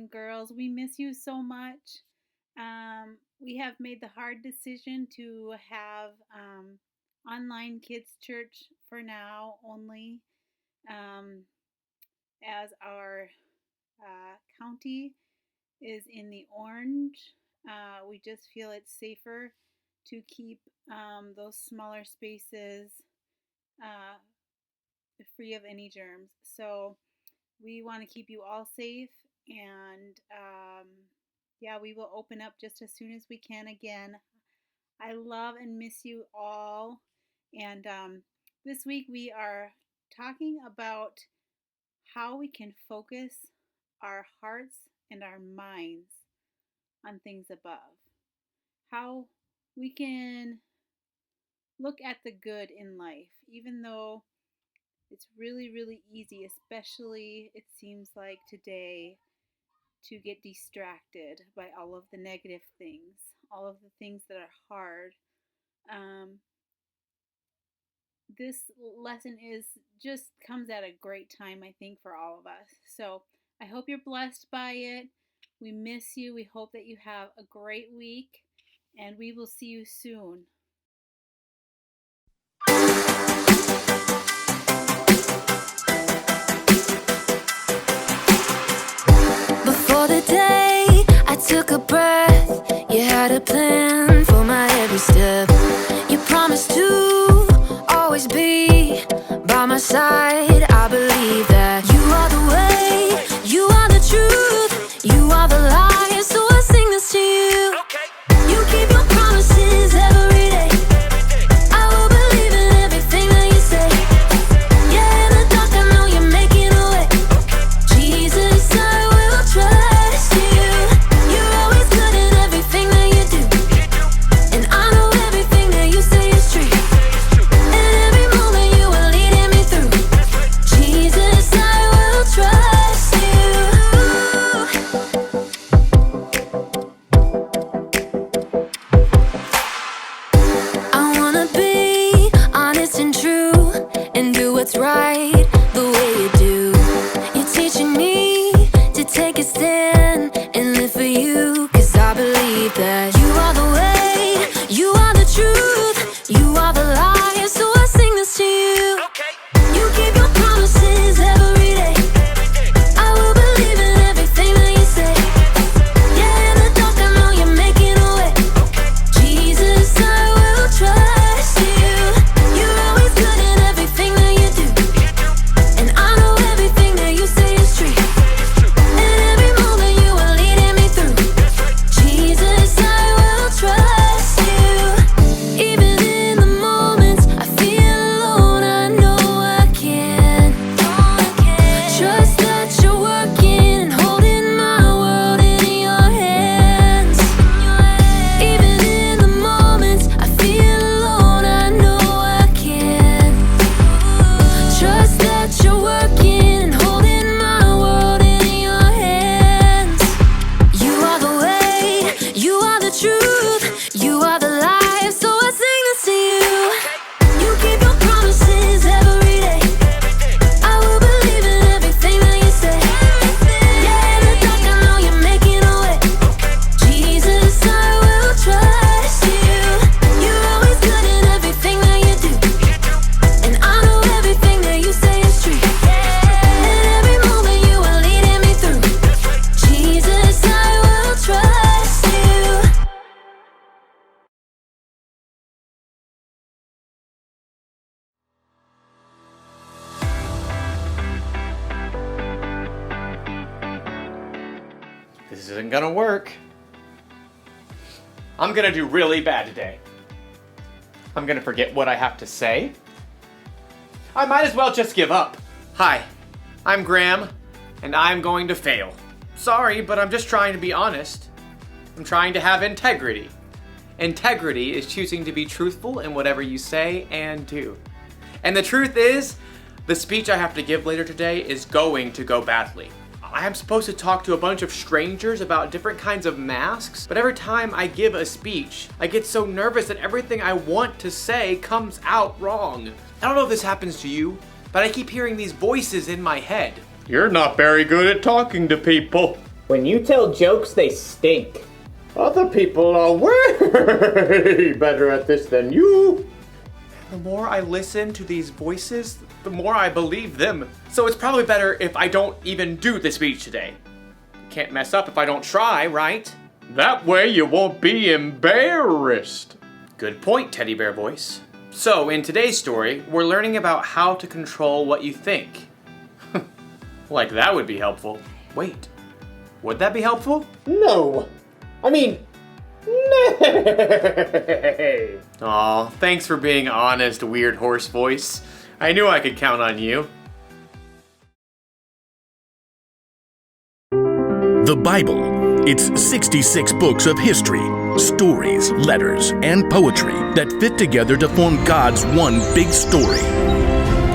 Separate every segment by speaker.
Speaker 1: Girls, we miss you so much. We have made the hard decision to have online kids church for now only, um, as our county is in the orange. We just feel it's safer to keep those smaller spaces uh, free of any germs. So we want to keep you all safe, and yeah, we will open up just as soon as we can again. I love and miss you all. And this week we are talking about how we can focus our hearts and our minds on things above. How we can look at the good in life, even though it's really, really easy, especially it seems like today, to get distracted by all of the negative things, all of the things that are hard. Um, this lesson is just comes at a great time, I think, for all of us. So I hope you're blessed by it. We miss you. We hope that you have a great week, and we will see you soon.
Speaker 2: Before the day I took a breath, you had a plan for my every step. You promised to always be by my side. I believe that you are the way, you are the truth, you are the light. So I sing this to you. You keep your promises every day. I will believe in everything that you say. Yeah, in the dark I know you're making a way. Jesus, I will trust you. You're always good at everything that you do, and I know everything that you say is true. And every moment you are leading me through. Jesus, I will trust you. I wanna be honest and true, and do what's right the way you do. You're teaching me to take a stand and live for you, 'cause I believe that you are the way, you are the truth, you are the light. So I sing this to you. You keep your promises every day. I will believe in everything that you say. Yeah, in the dark I know you're making a way. Jesus, I will trust you. You're always good at everything that you do, and I know everything that you say is true. And every moment you are leading me through. Jesus, I will trust you. Even in the moments I feel alone, I know I can trust that you're working and holding my world in your hands. Even in the moments I feel alone, I know I can trust that you're working and holding my world in your hands. You are the way, you are the truth, you are the life. So I sing this to you. You keep your promises every day. I will believe in everything that you say. Yeah, in the dark I know you're making a way. Jesus, I will trust you. You're always good at everything that you do, and I know everything that you say is true. And every moment you are leading me through. Jesus, I will trust you.
Speaker 3: This isn't gonna work. I'm gonna do really bad today. I'm gonna forget what I have to say. I might as well just give up. Hi, I'm Graham, and I'm going to fail. Sorry, but I'm just trying to be honest. I'm trying to have integrity. Integrity is choosing to be truthful in whatever you say and do. And the truth is, the speech I have to give later today is going to go badly. I am supposed to talk to a bunch of strangers about different kinds of masks, but every time I give a speech, I get so nervous that everything I want to say comes out wrong. I don't know if this happens to you, but I keep hearing these voices in my head. You're not very good at talking to people. When you tell jokes, they stink.
Speaker 4: Other people are way better at this than you.
Speaker 3: The more I listen to these voices, the more I believe them. So it's probably better if I don't even do the speech today. Can't mess up if I don't try, right?
Speaker 4: That way you won't be embarrassed.
Speaker 3: Good point, Teddy Bear Voice. So, in today's story, we're learning about how to control what you think. Like that would be helpful. Wait, would that be helpful?
Speaker 4: No. I mean, nay.
Speaker 3: Aw, thanks for being honest, Weird Horse Voice. I knew I could count on you.
Speaker 5: The Bible. It's 66 books of history, stories, letters, and poetry that fit together to form God's one big story.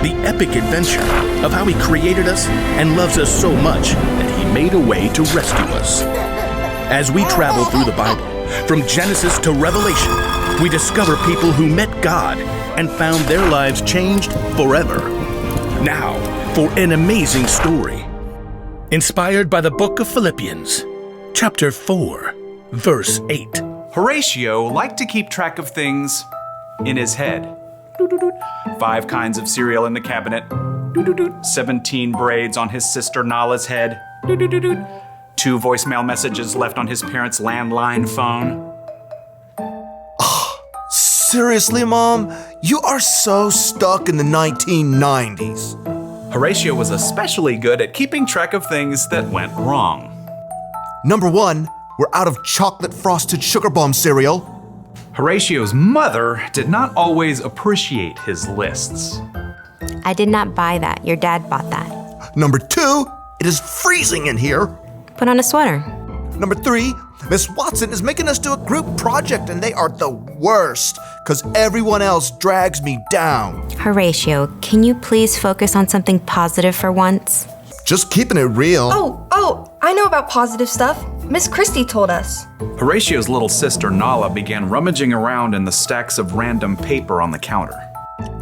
Speaker 5: The epic adventure of how He created us and loves us so much that He made a way to rescue us. As we travel through the Bible, from Genesis to Revelation, we discover people who met God and found their lives changed forever. Now, for an amazing story. Inspired by the book of Philippians, chapter 4, verse 8.
Speaker 6: Horatio liked to keep track of things in his head. 5 kinds of cereal in the cabinet. 17 braids on his sister Nala's head. 2 voicemail messages left on his parents' landline phone.
Speaker 7: Seriously, Mom? You are so stuck in the 1990s.
Speaker 6: Horatio was especially good at keeping track of things that went wrong.
Speaker 7: Number 1, we're out of chocolate frosted sugar bomb cereal.
Speaker 6: Horatio's mother did not always appreciate his lists.
Speaker 8: I did not buy that. Your dad bought that.
Speaker 7: Number 2, it is freezing in here.
Speaker 8: Put on a sweater.
Speaker 7: Number 3, Miss Watson is making us do a group project and they are the worst because everyone else drags me down.
Speaker 8: Horatio, can you please focus on something positive for once?
Speaker 7: Just keeping it real.
Speaker 9: Oh, I know about positive stuff. Miss Christie told us.
Speaker 6: Horatio's little sister Nala began rummaging around in the stacks of random paper on the counter.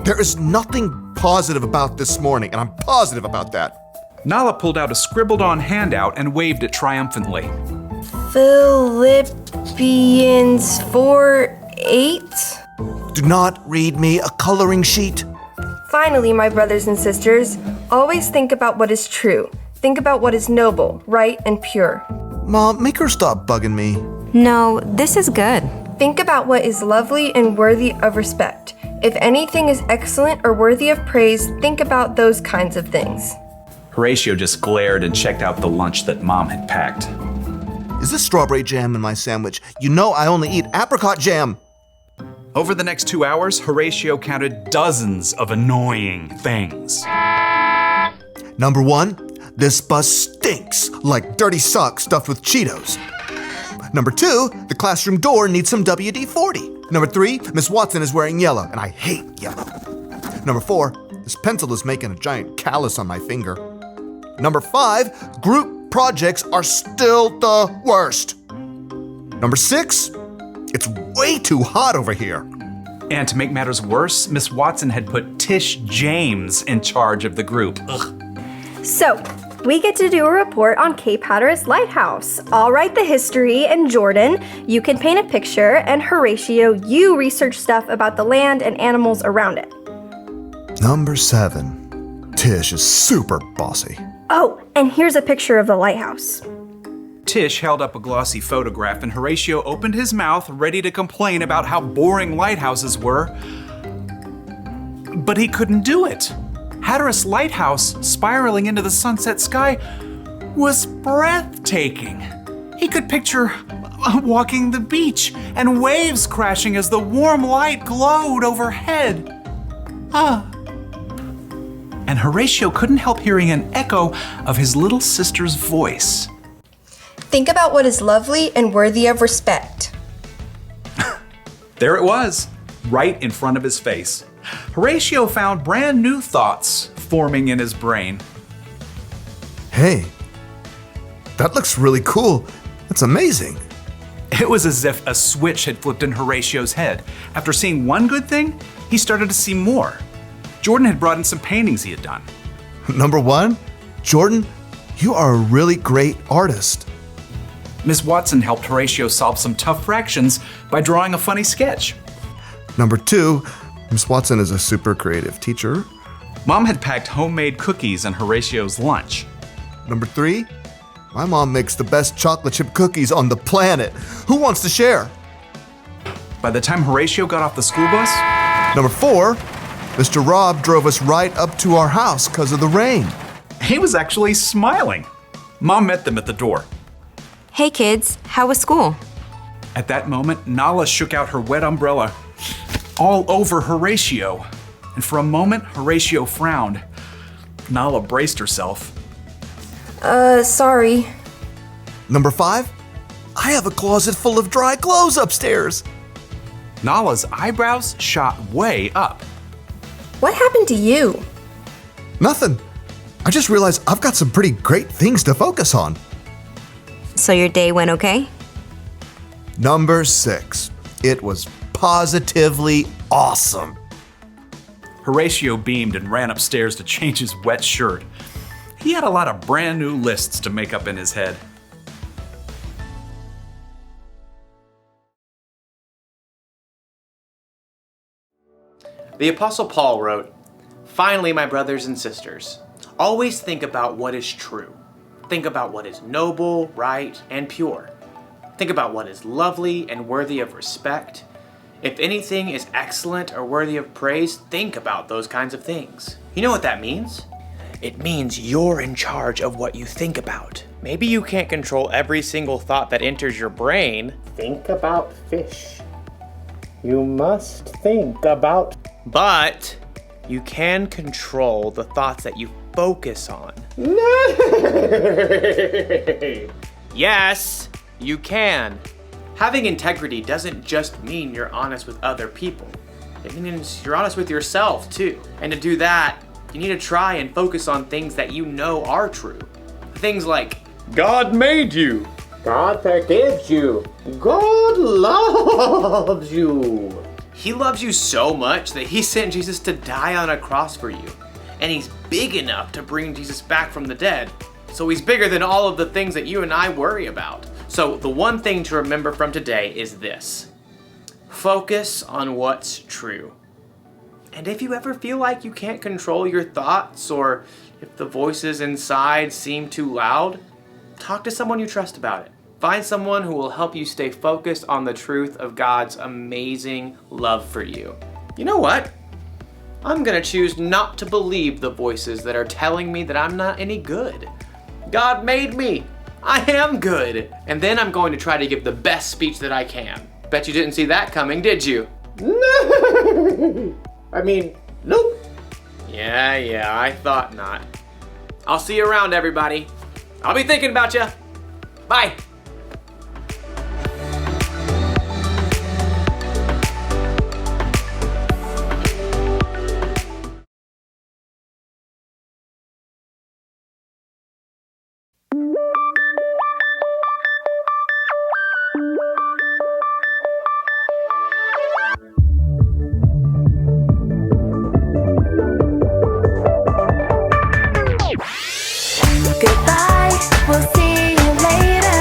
Speaker 7: There is nothing positive about this morning, and I'm positive about that.
Speaker 6: Nala pulled out a scribbled-on handout and waved it triumphantly.
Speaker 9: Philippians 4:8.
Speaker 7: Do not read me a coloring sheet.
Speaker 9: Finally, my brothers and sisters, always think about what is true. Think about what is noble, right, and pure.
Speaker 7: Mom, make her stop bugging me.
Speaker 8: No, this is good.
Speaker 9: Think about what is lovely and worthy of respect. If anything is excellent or worthy of praise, think about those kinds of things.
Speaker 6: Horatio just glared and checked out the lunch that Mom had packed.
Speaker 7: Is this strawberry jam in my sandwich? You know I only eat apricot jam.
Speaker 6: Over the next 2 hours, Horatio counted dozens of annoying things.
Speaker 7: Number 1, this bus stinks like dirty socks stuffed with Cheetos. Number 2, the classroom door needs some WD-40. Number 3, Miss Watson is wearing yellow, and I hate yellow. Number 4, this pencil is making a giant callus on my finger. Number 5, group projects are still the worst. Number 6, it's way too hot over here.
Speaker 6: And to make matters worse, Miss Watson had put Tish James in charge of the group. Ugh.
Speaker 10: So, we get to do a report on Cape Hatteras Lighthouse. I'll write the history, and Jordan, you can paint a picture, and Horatio, you research stuff about the land and animals around it.
Speaker 7: Number 7, Tish is super bossy.
Speaker 10: Oh, and here's a picture of the lighthouse.
Speaker 6: Tish held up a glossy photograph and Horatio opened his mouth, ready to complain about how boring lighthouses were. But he couldn't do it. Hatteras Lighthouse, spiraling into the sunset sky, was breathtaking. He could picture walking the beach and waves crashing as the warm light glowed overhead. And Horatio couldn't help hearing an echo of his little sister's voice.
Speaker 9: Think about what is lovely and worthy of respect.
Speaker 6: There it was, right in front of his face. Horatio found brand new thoughts forming in his brain.
Speaker 7: Hey, that looks really cool. That's amazing.
Speaker 6: It was as if a switch had flipped in Horatio's head. After seeing one good thing, he started to see more. Jordan had brought in some paintings he had done.
Speaker 7: Number 1, Jordan, you are a really great artist.
Speaker 6: Miss Watson helped Horatio solve some tough fractions by drawing a funny sketch.
Speaker 7: Number 2, Miss Watson is a super creative teacher.
Speaker 6: Mom had packed homemade cookies in Horatio's lunch.
Speaker 7: Number 3, my mom makes the best chocolate chip cookies on the planet. Who wants to share?
Speaker 6: By the time Horatio got off the school bus,
Speaker 7: Number 4, Mr. Rob drove us right up to our house because of the rain.
Speaker 6: he was actually smiling. Mom met them at the door.
Speaker 8: Hey kids, how was school?
Speaker 6: At that moment, Nala shook out her wet umbrella all over Horatio. And for a moment, Horatio frowned. Nala braced herself.
Speaker 9: Sorry.
Speaker 7: Number 5, I have a closet full of dry clothes upstairs.
Speaker 6: Nala's eyebrows shot way up.
Speaker 9: What happened to you?
Speaker 7: Nothing. I just realized I've got some pretty great things to focus on.
Speaker 8: So your day went okay?
Speaker 7: Number 6, it was positively awesome.
Speaker 6: Horatio beamed and ran upstairs to change his wet shirt. He had a lot of brand new lists to make up in his head.
Speaker 3: The Apostle Paul wrote, "Finally, my brothers and sisters, always think about what is true. Think about what is noble, right, and pure. Think about what is lovely and worthy of respect. If anything is excellent or worthy of praise, think about those kinds of things." You know what that means? It means you're in charge of what you think about. Maybe you can't control every single thought that enters your brain.
Speaker 4: Think about fish. You must think about...
Speaker 3: But you can control the thoughts that you focus on. Yes, you can. Having integrity doesn't just mean you're honest with other people. It means you're honest with yourself too. And to do that, you need to try and focus on things that you know are true. Things like, God made you.
Speaker 4: God forgives you. God loves you.
Speaker 3: He loves you so much that he sent Jesus to die on a cross for you. And he's big enough to bring Jesus back from the dead. So he's bigger than all of the things that you and I worry about. So the one thing to remember from today is this. Focus on what's true. And if you ever feel like you can't control your thoughts, or if the voices inside seem too loud, talk to someone you trust about it. Find someone who will help you stay focused on the truth of God's amazing love for you. You know what? I'm gonna choose not to believe the voices that are telling me that I'm not any good. God made me. I am good. And then I'm going to try to give the best speech that I can. Bet you didn't see that coming, did you?
Speaker 4: No. I mean, nope.
Speaker 3: Yeah, I thought not. I'll see you around, everybody. I'll be thinking about you. Bye.
Speaker 2: Goodbye, we'll see you later.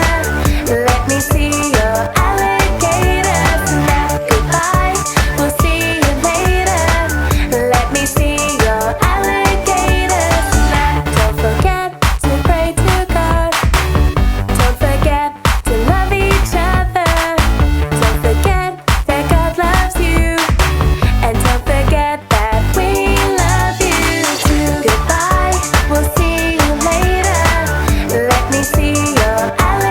Speaker 2: Let me see your alligator tonight. Goodbye, we'll see you later. Let me see your alligator tonight. Don't forget to pray to God. Don't forget to love each other. Don't forget that God loves you. And don't forget that we love you too. Goodbye, we'll see you later. Let me see your alligator.